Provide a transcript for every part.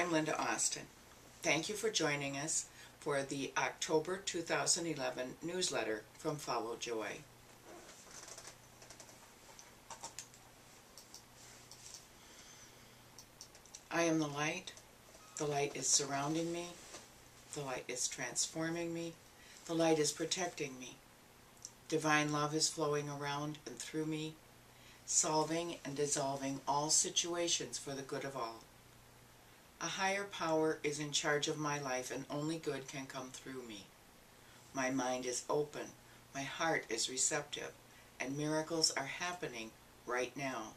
I'm Lynda Austin. Thank you for joining us for the October 2011 newsletter from Follow Joy. I am the light. The light is surrounding me. The light is transforming me. The light is protecting me. Divine love is flowing around and through me, solving and dissolving all situations for the good of all. A higher power is in charge of my life, and only good can come through me. My mind is open, my heart is receptive, and miracles are happening right now.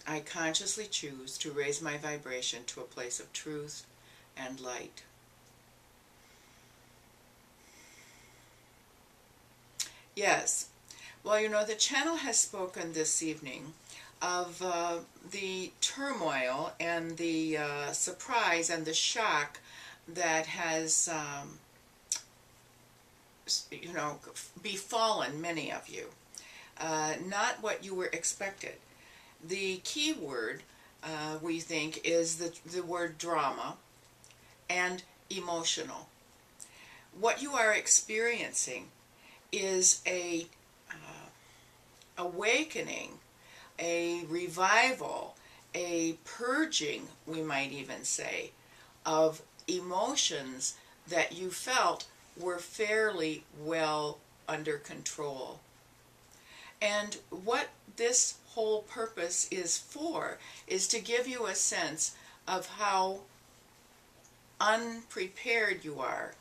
I consciously choose to raise my vibration to a place of truth and light. Yes, well, you know, the channel has spoken this evening of the turmoil and the surprise and the shock that has, befallen many of you. Not what you were expected. The key word, we think, is the word drama and emotional. What you are experiencing is a awakening, a revival, a purging, we might even say, of emotions that you felt were fairly well under control. And what this whole purpose is for is to give you a sense of how unprepared you are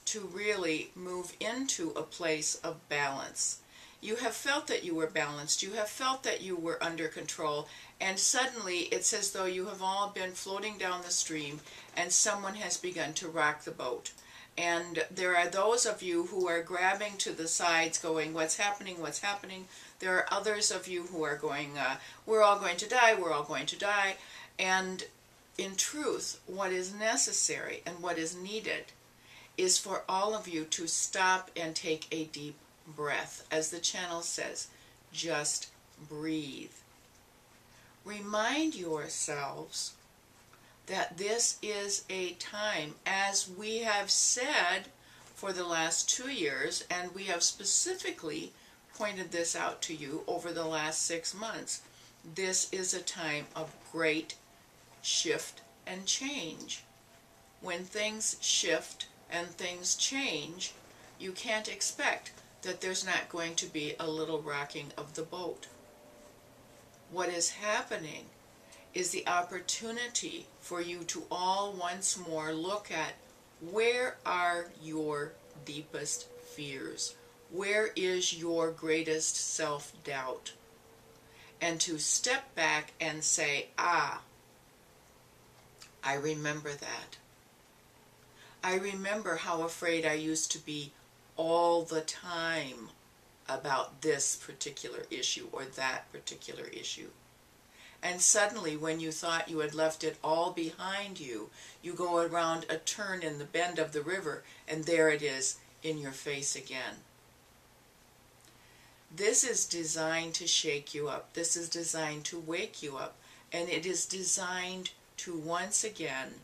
to really move into a place of balance. You have felt that you were balanced, you have felt that you were under control, and suddenly it's as though you have all been floating down the stream and someone has begun to rock the boat. And there are those of you who are grabbing to the sides going, what's happening, what's happening? There are others of you who are going, we're all going to die, we're all going to die. And in truth, what is necessary and what is needed is for all of you to stop and take a deep breath. As the channel says, just breathe. Remind yourselves that this is a time, as we have said for the last 2 years, and we have specifically pointed this out to you over the last 6 months, this is a time of great shift and change. When things shift and things change, you can't expect that there's not going to be a little rocking of the boat. What is happening is the opportunity for you to all once more look at where are your deepest fears? Where is your greatest self-doubt? And to step back and say, I remember that. I remember how afraid I used to be all the time about this particular issue or that particular issue. And suddenly, when you thought you had left it all behind you, you go around a turn in the bend of the river, and there it is in your face again. This is designed to shake you up. This is designed to wake you up. And it is designed to once again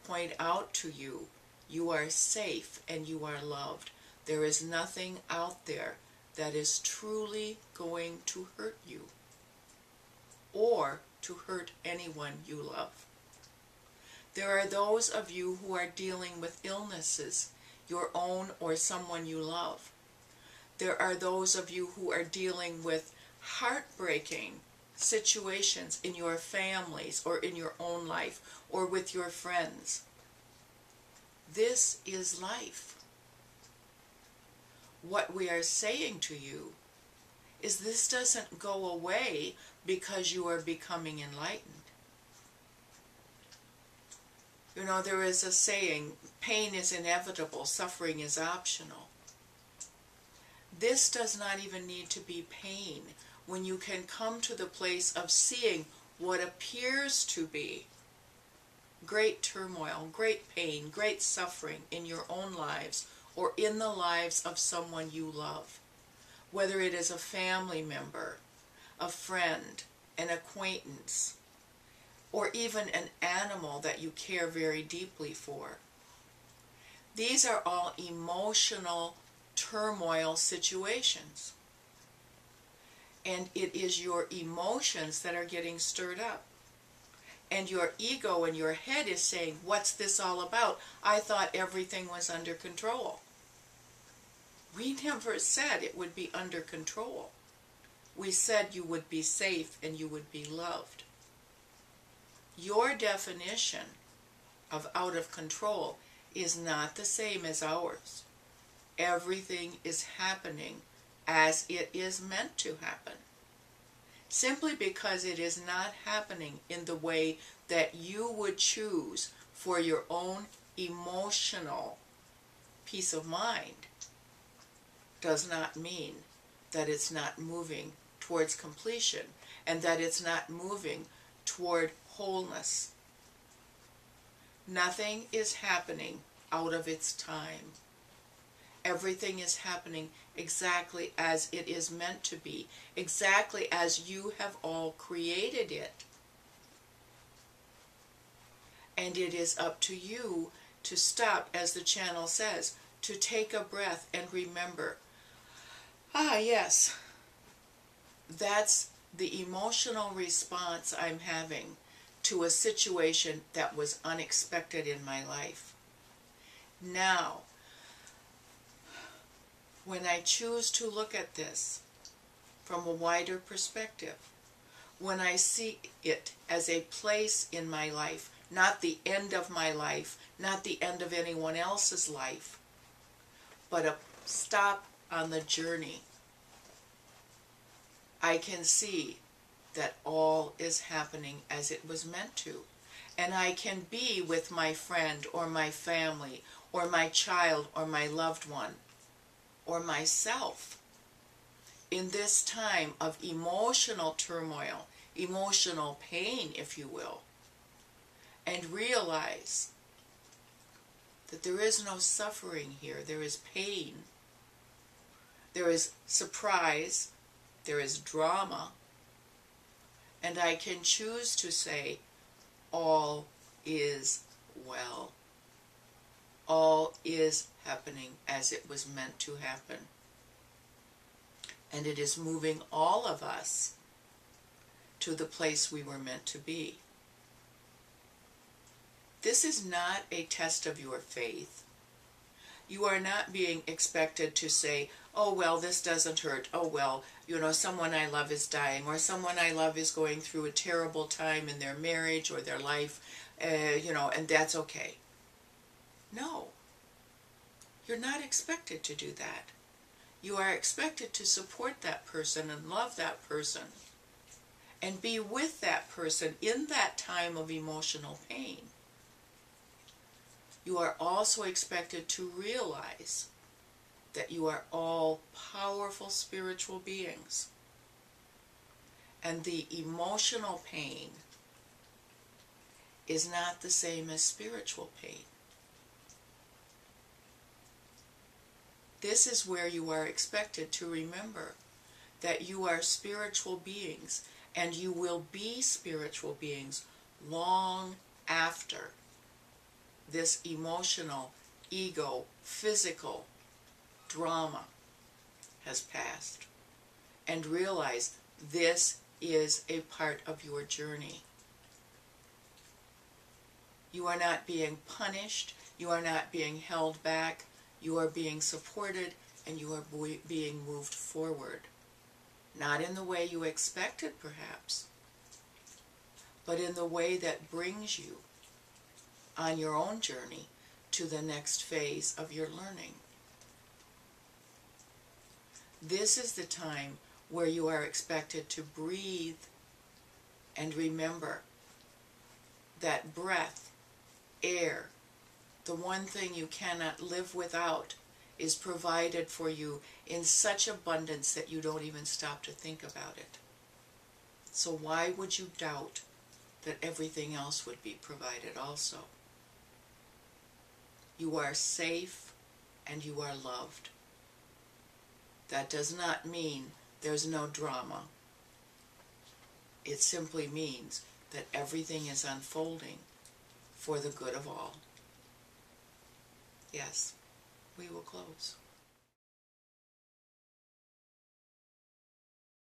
point out to you, you are safe and you are loved. There is nothing out there that is truly going to hurt you or to hurt anyone you love. There are those of you who are dealing with illnesses, your own or someone you love. There are those of you who are dealing with heartbreaking situations in your families or in your own life or with your friends. This is life. What we are saying to you is this doesn't go away because you are becoming enlightened. You know, there is a saying, pain is inevitable, suffering is optional. This does not even need to be pain when you can come to the place of seeing what appears to be great turmoil, great pain, great suffering in your own lives or in the lives of someone you love. Whether it is a family member, a friend, an acquaintance. or even an animal that you care very deeply for. These are all emotional turmoil situations. And it is your emotions that are getting stirred up. And your ego in your head is saying, what's this all about? I thought everything was under control. We never said it would be under control. We said you would be safe and you would be loved. Your definition of out of control is not the same as ours. Everything is happening as it is meant to happen. Simply because it is not happening in the way that you would choose for your own emotional peace of mind does not mean that it's not moving towards completion and that it's not moving toward wholeness. Nothing is happening out of its time. Everything is happening exactly as it is meant to be, exactly as you have all created it. And it is up to you to stop, as the channel says, to take a breath and remember, yes, that's the emotional response I'm having to a situation that was unexpected in my life. Now, when I choose to look at this from a wider perspective, when I see it as a place in my life, not the end of my life, not the end of anyone else's life, but a stop on the journey, I can see that all is happening as it was meant to. And I can be with my friend or my family or my child or my loved one or myself in this time of emotional turmoil, emotional pain, if you will, and realize that there is no suffering here. There is pain. There is surprise. There is drama. And I can choose to say, all is well. All is happening as it was meant to happen. And it is moving all of us to the place we were meant to be. This is not a test of your faith. You are not being expected to say, oh, well, this doesn't hurt. Oh, well, someone I love is dying, or someone I love is going through a terrible time in their marriage or their life, and that's okay. No. You're not expected to do that. You are expected to support that person and love that person and be with that person in that time of emotional pain. You are also expected to realize that you are all powerful spiritual beings. And the emotional pain is not the same as spiritual pain. This is where you are expected to remember that you are spiritual beings, and you will be spiritual beings long after this emotional, ego, physical drama has passed. And realize this is a part of your journey. You are not being punished. You are not being held back. You are being supported, and you are being moved forward. Not in the way you expected, perhaps, but in the way that brings you on your own journey to the next phase of your learning. This is the time where you are expected to breathe and remember that breath, air, the one thing you cannot live without, is provided for you in such abundance that you don't even stop to think about it. So why would you doubt that everything else would be provided also? You are safe and you are loved. That does not mean there's no drama. It simply means that everything is unfolding for the good of all. Yes, we will close.